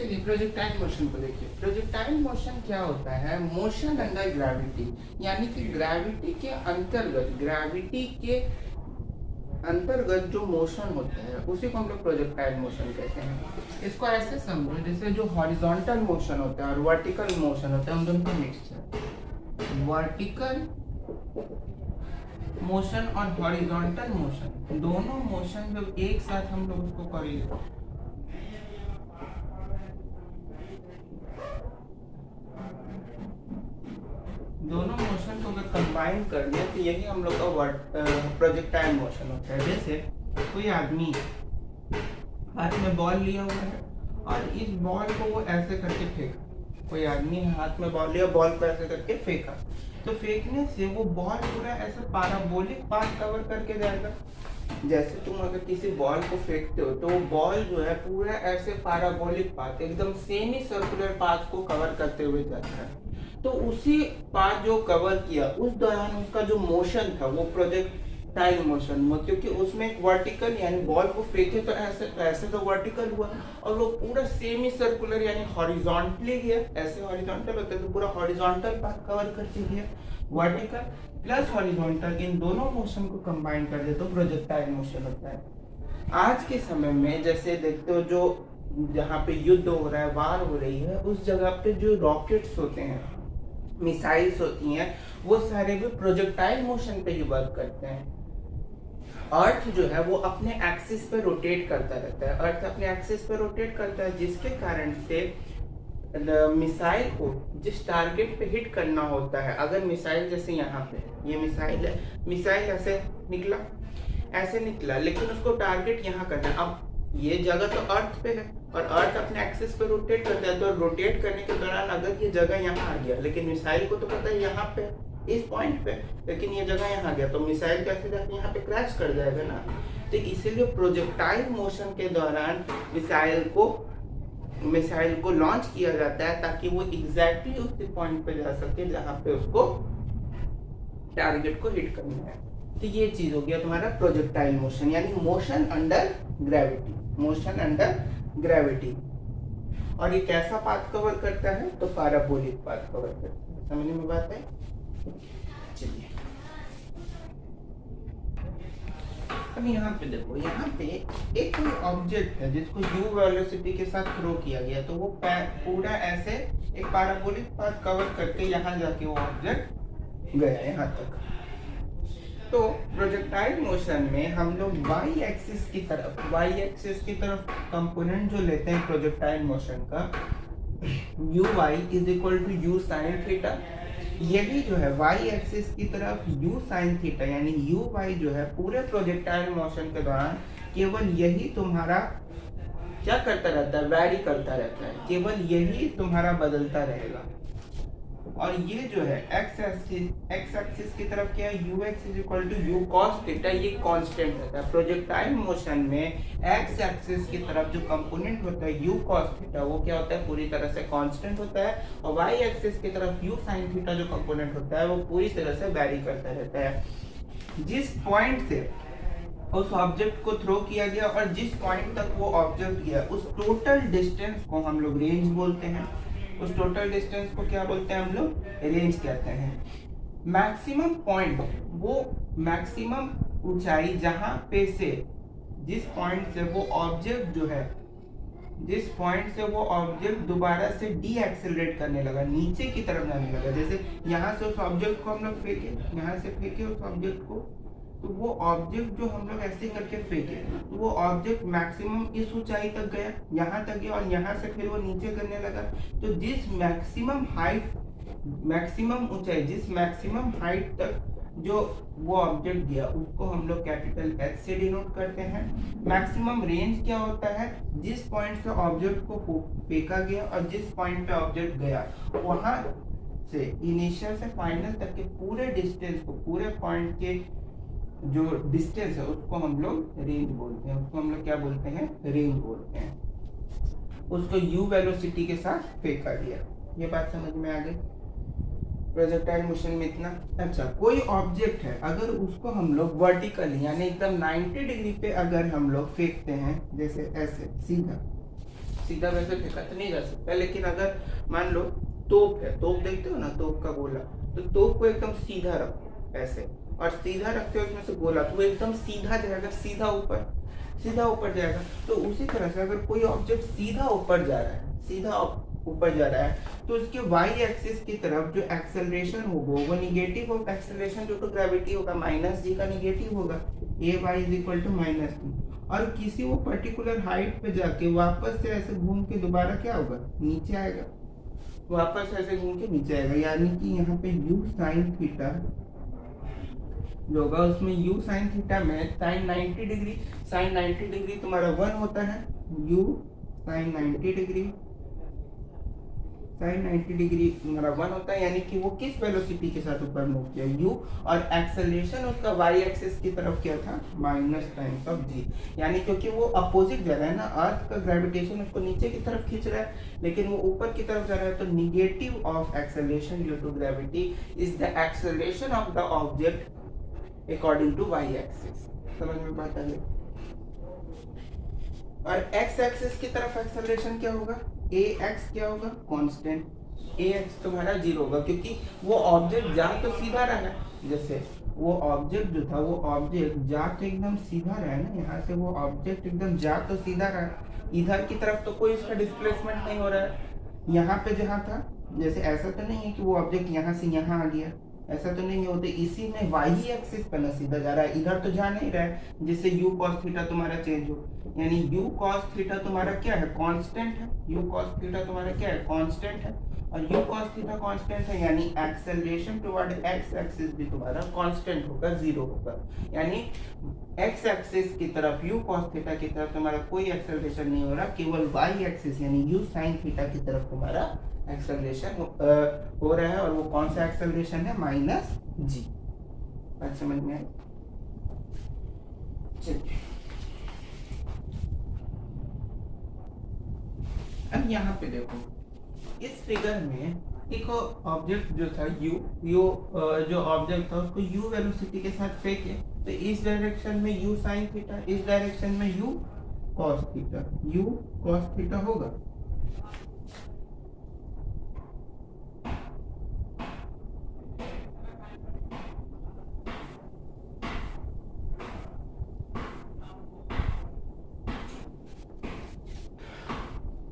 चलिए projectile motion को देखिए। प्रोजेक्टाइल मोशन क्या होता है? मोशन अंडर ग्रेविटी, यानी कि ग्रेविटी के अंतर्गत जो मोशन होता है उसी को हम लोग प्रोजेक्टाइल मोशन कहते हैं। इसको ऐसे समझो जैसे जो हॉरिजॉन्टल मोशन होता है और वर्टिकल मोशन होता है, उन दोनों का मिक्सचर। वर्टिकल मोशन और हॉरिजॉन्टल मोशन, दोनों मोशन जब एक साथ हम लोग उसको करेंगे, दोनों मोशन को अगर कंबाइन कर दिया तो यही हम लोग का प्रोजेक्टाइल मोशन होता है। जैसे कोई आदमी हाथ में बॉल लिया हुआ है और इस बॉल को वो ऐसे करके फेंका। कोई आदमी हाथ में बॉल लिया, बॉल को ऐसे करके फेंका, तो फेंकने से वो बॉल पूरा ऐसे पैराबोलिक पाथ कवर करके जाएगा। जैसे तुम अगर किसी बॉल को फेंकते हो तो वो बॉल जो है पूरा ऐसे पैराबोलिक पाथ, एकदम सेमी सर्कुलर पाथ को कवर करते हुए जाता है। तो उसी पाथ जो कवर किया उस दौरान उसका जो मोशन था वो प्रोजेक्टाइल मोशन, क्योंकि उसमें एक वर्टिकल यानी बॉल को फेंके तो ऐसे तो वर्टिकल हुआ, और वो पूरा सेमी सर्कुलर यानी हॉरिजॉन्टली गया। ऐसे हॉरिजॉन्टल होता है तो पूरा हॉरिजॉन्टल पाथ कवर करके गया। वर्टिकल प्लस हॉरिजॉन्टल, इन दोनों मोशन को कंबाइन कर दे तो प्रोजेक्टाइल मोशन होता है। आज के समय में जैसे देखते हो, जो जहाँ पे युद्ध हो रहा है, वार हो रही है, उस जगह पे जो रॉकेट्स होते हैं, मिसाइल्स होती हैं, वो सारे भी प्रोजेक्टाइल मोशन पे ही वर्क करते हैं। अर्थ जो है वो अपने एक्सिस पे रोटेट करता रहता है, अर्थ अपने एक्सिस पे रोटेट करता है, जिसके कारण से मिसाइल को जिस टारगेट पे हिट करना होता है, अगर मिसाइल जैसे यहाँ पे ये मिसाइल है, मिसाइल ऐसे निकला लेकिन उसको टारगेट यहाँ करना है। अब ये जगह तो अर्थ पे है और अर्थ अपने एक्सिस पे रोटेट करता है, तो रोटेट करने के दौरान अगर ये जगह यहाँ आ गया, लेकिन मिसाइल को तो पता है यहाँ पे इस पॉइंट पे, लेकिन ये जगह यहाँ गया, तो मिसाइल कैसे जाके यहाँ पे क्रैश कर जाएगा ना। तो इसीलिए प्रोजेक्टाइल मोशन के दौरान मिसाइल को लॉन्च किया जाता है ताकि वो एग्जैक्टली उस पॉइंट पे जा सके जहाँ पे उसको टारगेट को हिट करना है। तो ये चीज हो गया तुम्हारा प्रोजेक्टाइल मोशन, यानी motion under gravity, motion under gravity. और ये कैसा पाथ कवर करता है? तो पैराबोलिक पाथ कवर करता है। समझने में बात है? चलिए अब यहाँ पे देखो, यहाँ पे एक कोई ऑब्जेक्ट है जिसको u वेलोसिटी के साथ थ्रो किया गया, तो वो पूरा ऐसे एक पैराबोलिक पाथ कवर करके यहाँ जाके वो ऑब्जेक्ट गया यहाँ तक। तो प्रोजेक्टाइल मोशन में हम लोग y एक्सिस की तरफ कंपोनेंट जो लेते हैं प्रोजेक्टाइल मोशन का, uy is equal to u sine theta. यही जो है y एक्सिस की तरफ u साइन थीटा, यानी uy जो है पूरे प्रोजेक्टाइल मोशन के दौरान केवल यही तुम्हारा क्या करता रहता है? वैरी करता रहता है, केवल यही तुम्हारा बदलता रहेगा। और ये जो है x एक्सिस की तरफ क्या है? ux is equal to u cos theta, ये कांस्टेंट रहता है। प्रोजेक्टाइल मोशन में x एक्सिस की तरफ जो कंपोनेंट होता है u cos थीटा, वो क्या होता है? पूरी तरह से कांस्टेंट होता है। और y एक्सिस की तरफ u sin थीटा जो कंपोनेंट होता है वो पूरी तरह से वैरी करता रहता है। जिस पॉइंट से उस ऑब्जेक्ट को थ्रो किया गया और जिस पॉइंट तक वो ऑब्जेक्ट गया, उस टोटल डिस्टेंस को हम लोग रेंज बोलते हैं। उस टोटल डिस्टेंस को क्या बोलते हैं? हम लोग रेंज कहते हैं। मैक्सिमम पॉइंट, वो मैक्सिमम ऊंचाई जहां पे से जिस पॉइंट से वो ऑब्जेक्ट जो है, जिस पॉइंट से वो ऑब्जेक्ट दोबारा से डी एक्सेलरेट करने लगा, नीचे की तरफ जाने लगा। जैसे यहाँ से उस ऑब्जेक्ट को हम लोग फेंके, यहाँ से फेंके उस ऑब्जेक्ट को, तो वो ऑब्जेक्ट जो हम लोग ऐसे करके फेंके, तो वो ऑब्जेक्ट मैक्सिमम इस ऊंचाई तक गया, यहाँ तक गया, और यहाँ से फिर वो नीचे करने लगा। तो जिस मैक्सिमम ऊंचाई, जिस मैक्सिमम हाइट तक जो वो ऑब्जेक्ट गया, उसको हम लोग कैपिटल H से डिनोट करते हैं। मैक्सिमम रेंज क्या होता है? जिस पॉइंट से ऑब्जेक्ट को फेंका गया और जिस पॉइंट पे ऑब्जेक्ट गया, वहां से इनिशियल से फाइनल तक के पूरे डिस्टेंस को, पूरे पॉइंट के जो डिस्टेंस है उसको हम लोग रेंज बोलते हैं। उसको हम लोग क्या बोलते हैं? रेंज बोलते हैं। उसको u वेलोसिटी के साथ फेंका गया। ये बात समझ में आ गई? प्रोजेक्टाइल मोशन में इतना। अच्छा, कोई ऑब्जेक्ट है, अगर उसको हम लोग वर्टिकल यानी एकदम 90 डिग्री पे अगर हम लोग फेंकते हैं, जैसे ऐसे सीधा वैसे फेंका तो नहीं जा सकता, लेकिन अगर मान लो तोप है, तोप देखते हो ना, तोप का गोला, तो तोप को एकदम सीधा रखो ऐसे, और सीधा रखते हो उसमें से गोला, तो वो एकदम सीधा जाएगा, सीधा ऊपर जाएगा। तो उसी तरह से अगर कोई ऑब्जेक्ट सीधा ऊपर जा रहा है, सीधा ऊपर जा रहा है, तो उसके वाई एक्सिस की तरफ जो एक्सेलरेशन होगा वो negative of acceleration due to gravity होगा, माइनस जी का निगेटिव होगा, a y is equal to minus g. और किसी वो पर्टिकुलर हाइट पे जाके वापस से ऐसे घूम के दोबारा क्या होगा, नीचे आएगा, वापस ऐसे घूम के नीचे आएगा। यानी कि यहाँ पे u साइन थीटा जो होगा उसमें u साइन थीटा में साइन 90 डिग्री, साइन 90 डिग्री तुम्हारा 1 होता है, u sine 90 degree, sine 90 degree तुम्हारा 1 होता है। यानी कि वो किस वेलोसिटी के साथ ऊपर मूव किया, u, और एक्सेलरेशन उसका y एक्सिस की तरफ क्या था, माइनस टाइम्स ऑफ g। यानी क्योंकि वो अपोजिट जा रहा है ना, अर्थ का ग्रेविटेशन उसको नीचे की तरफ खींच रहा है, लेकिन वो ऊपर की तरफ जा रहा है, तो negative of acceleration due to gravity is the acceleration of the object according to y axis. समझ में बात आ गई। और x एक्सिस की तरफ एक्सेलरेशन क्या होगा, ax क्या होगा, कांस्टेंट, ax तुम्हारा 0 होगा, क्योंकि वो ऑब्जेक्ट जा तो सीधा रहा है, जैसे वो ऑब्जेक्ट जो था, वो ऑब्जेक्ट जा तो एकदम सीधा रहा है ना, यहाँ से वो ऑब्जेक्ट एकदम जा तो सीधा रहा है, इधर की तरफ तो कोई इसका डिस्प्लेसमेंट नहीं हो रहा है। यहाँ पे जहाँ था, जैसे ऐसा तो नहीं है कि वो ऑब्जेक्ट यहाँ से यहाँ आ गया, ऐसा तो नहीं होता, इसी में वाई एक्सिस पर ना सीधा जा रहा है, इधर तो जा नहीं रहा है, जिससे u cos थीटा तुम्हारा चेंज हो। यानी u cos थीटा तुम्हारा क्या है, कांस्टेंट है, u cos थीटा तुम्हारा क्या है, कांस्टेंट है, और u cos थीटा कांस्टेंट है, यानी एक्सेलरेशन टुवर्ड x एक्सिस भी तुम्हारा कांस्टेंट होगा, 0 होगा। यानी x एक्सिस की तरफ u cos थीटा की तरफ तुम्हारा कोई एक्सेलरेशन नहीं हो रहा, केवल y एक्सिस यानी u sin थीटा की तरफ तुम्हारा एक्सेलरेशन हो रहा है, और वो कौन सा एक्सेलरेशन है, माइनस जी। बात समझ में आई। चलिए अब यहाँ पे देखो, इस फिगर में एक ऑब्जेक्ट जो था जो ऑब्जेक्ट था उसको u वेलोसिटी के साथ फेंके, तो इस डायरेक्शन में u sin थीटा, इस डायरेक्शन में u cos थीटा होगा।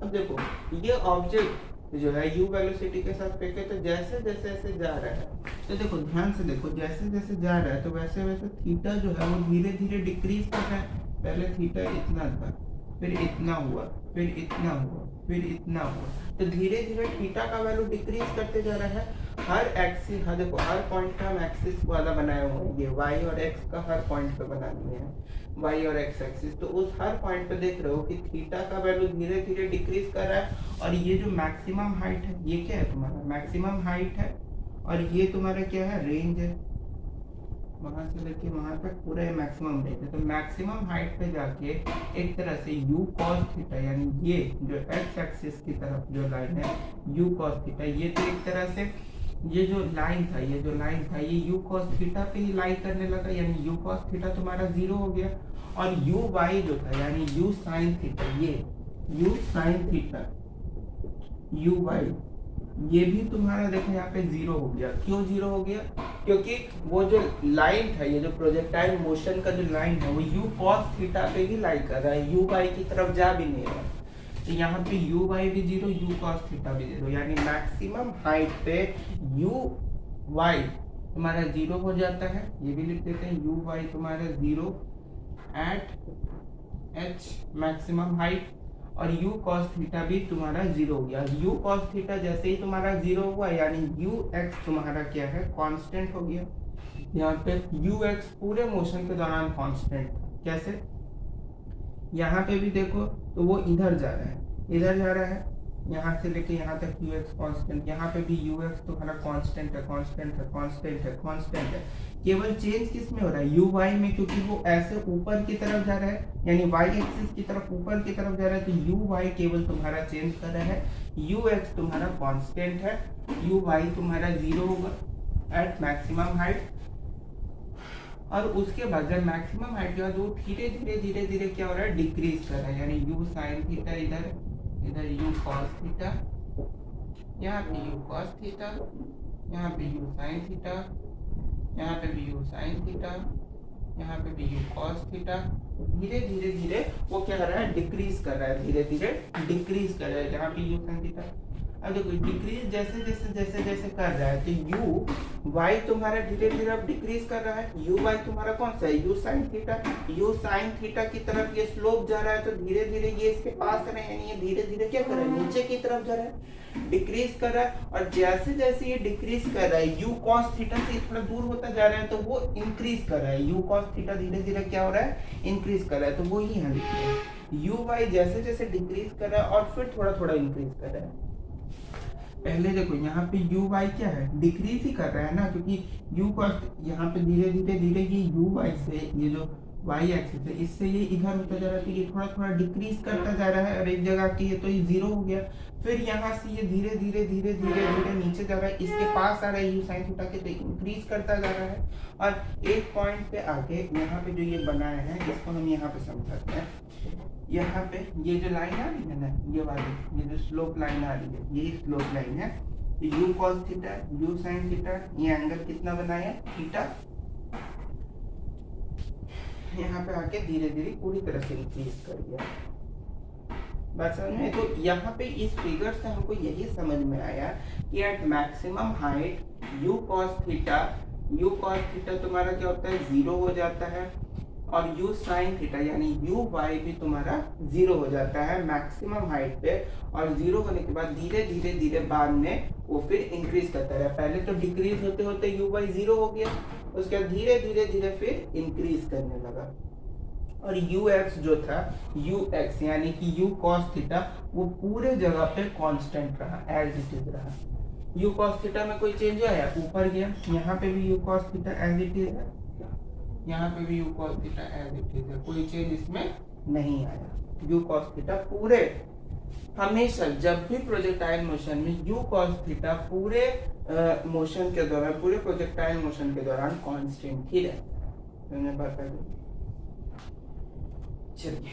अब देखो ये ऑब्जेक्ट जो है u वेलोसिटी के साथ फेंके, तो जैसे जैसे ऐसे जा रहा है, तो देखो ध्यान से देखो, जैसे जैसे जा रहा है तो वैसे वैसे थीटा जो है वो धीरे धीरे डिक्रीज कर रहा है। पहले थीटा इतना था, फिर इतना हुआ, फिर इतना हुआ, फिर इतना हुआ, तो धीरे धीरे थीटा का वैल्यू डिक्रीज करते जा रहा है। हर एक्सिस, हाँ देखो हर पॉइंट पे हम एक्सिस वाला बनाए हुए हैं, ये y और x का हर पॉइंट पे बना दिए हैं, y और x एक्सिस। तो उस हर पॉइंट पे देख रहे हो कि थीटा का वैल्यू धीरे धीरे डिक्रीज कर रहा है, और ये जो मैक्सिमम हाइट है, ये क्या है तुम्हारा मैक्सिमम हाइट है, और ये तुम्हारा क्या है, रेंज है, वहां से लेके वहां तक पूरा ये मैक्सिमम रेंज है। तो मैक्सिमम हाइट पे जाके एक तरह से u cos थीटा, यानी ये जो x एक्सिस की तरफ जो लाइन है u cos थीटा, ये तो एक तरह से ये जो लाइन था, ये u cos थीटा पे ही लाई करने लगा, यानी u cos थीटा तुम्हारा 0 हो गया। और u y जो था यानी u sin थीटा, ये u sin theta u y, ये भी तुम्हारा देखो यहाँ पे 0 हो गया। क्यों 0 हो गया, क्योंकि वो जो लाइन था, ये जो प्रोजेक्टाइल मोशन का जो लाइन है वो u cos थीटा पे ही लाई कर रहा है, u y की तरफ जा भी नहीं रहा। तो यहाँ पे u y भी 0, u cos थीटा भी 0, यानी मैक्सिमम हाइट पे u y तुम्हारा 0 हो जाता है। ये भी लिख देते हैं, u y तुम्हारा 0 एट h मैक्सिमम हाइट, और u cos थीटा भी तुम्हारा 0 हो गया। u cos थीटा जैसे ही तुम्हारा 0 हुआ, यानी u x तुम्हारा क्या है, कांस्टेंट हो गया। यहाँ पे u x पूरे मोशन के दौरान कांस्टेंट, कैसे, यहाँ पे भी देखो तो वो इधर जा रहा है, यहाँ से लेके यहाँ तक ux कांस्टेंट, यहाँ पे भी ux तुम्हारा कांस्टेंट है। केवल चेंज किस में हो रहा है, uy में, क्योंकि वो ऐसे ऊपर की तरफ जा रहा है, यानी y एक्सिस की तरफ ऊपर की तरफ जा रहा है, तो uy केवल तुम्हारा चेंज कर रहा है, ux तुम्हारा कांस्टेंट है, uy तुम्हारा 0 होगा एट मैक्सिमम हाइट। और उसके बाद जब मैक्सिमम हाइट के बाद वो धीरे धीरे क्या हो रहा है, डिक्रीज कर रहा है, यानी u sin थीटा इधर इधर u cos थीटा, यहाँ पे u cos थीटा, यहाँ पे u sin थीटा, यहाँ पे भी u sin थीटा, यहाँ पे भी u cos थीटा। धीरे धीरे धीरे वो क्या कर रहा है, डिक्रीज कर रहा है, धीरे धीरे डिक्रीज कर रहा है, जहाँ पे u sin थीटा। अब देखो डिक्रीज जैसे जैसे जैसे जैसे कर रहा है तो u y तुम्हारा धीरे धीरे अब डिक्रीज कर रहा है। u y तुम्हारा कौन सा है, u sin theta. u sin theta की तरफ ये स्लोप जा रहा है, तो धीरे धीरे ये इसके पास रहे, यानी ये धीरे धीरे क्या कर रहा है, नीचे की तरफ जा रहा है, डिक्रीज कर रहा है। और जैसे जैसे ये डिक्रीज कर रहा है, u cos थीटा से थोड़ा दूर होता जा रहा है, तो वो इंक्रीज कर रहा है। u cos थीटा धीरे धीरे क्या हो रहा है, इंक्रीज कर रहा है। तो वो ही यहाँ लिखते हैं, u y जैसे जैसे डिक्रीज कर रहा है और फिर थोड़ा थोड़ा इंक्रीज कर रहा है। पहले देखो यहाँ पे u y क्या है, डिक्रीज ही कर रहा है ना, क्योंकि u cos यहाँ पे धीरे धीरे धीरे ये u y से ये जो y एक्सिस है इससे ये इधर होता जा रहा है, तो ये थोड़ा थोड़ा डिक्रीज करता जा रहा है और एक जगह की है तो ये जीरो हो गया। फिर यहाँ से ये धीरे धीरे धीरे धीरे धीरे नीचे जा रहा है, इसके पास आ रहा है u sin थीटा के, तो इंक्रीज करता जा रहा है। और एक पॉइंट पे आके यहाँ पे जो ये बनाया है इसको हम यहाँ पे समझाते हैं। यहाँ पे ये जो लाइन आ रही है ना, ये वाली, ये जो स्लोप लाइन आ रही है, ये स्लोप लाइन है। तो u cos theta, u sin theta, ये एंगल कितना बनाया, थीटा। यहाँ पे आके धीरे धीरे पूरी तरह से इंक्रीज कर दिया। बात समझ में? तो यहाँ पे इस फिगर से हमको यही समझ में आया कि at maximum height u cos theta तुम्हारा क्या होता है, जीरो हो जाता है, और u sin थीटा यानी u y भी तुम्हारा जीरो हो जाता है मैक्सिमम हाइट पे। और जीरो होने के बाद धीरे धीरे धीरे बाद में वो फिर इंक्रीज करता रहा। पहले तो डिक्रीज होते होते u y जीरो हो गया, उसके बाद धीरे धीरे धीरे फिर इंक्रीज करने लगा। और ux जो था, ux यानी कि u cos थीटा वो पूरे जगह पे कांस्टेंट रहा, एज इट इज रहा। u cos थीटा में कोई चेंज आया, ऊपर गया, यहाँ पे भी u cos theta as it is है, यहाँ पे भी u cos theta as it is है, कोई चेंज इसमें नहीं आया। u cos थीटा पूरे हमेशा जब भी प्रोजेक्टाइल मोशन में u cos थीटा पूरे मोशन के दौरान, पूरे प्रोजेक्टाइल मोशन के दौरान कांस्टेंट ही रहता है। मैंने बता दिया। चलिए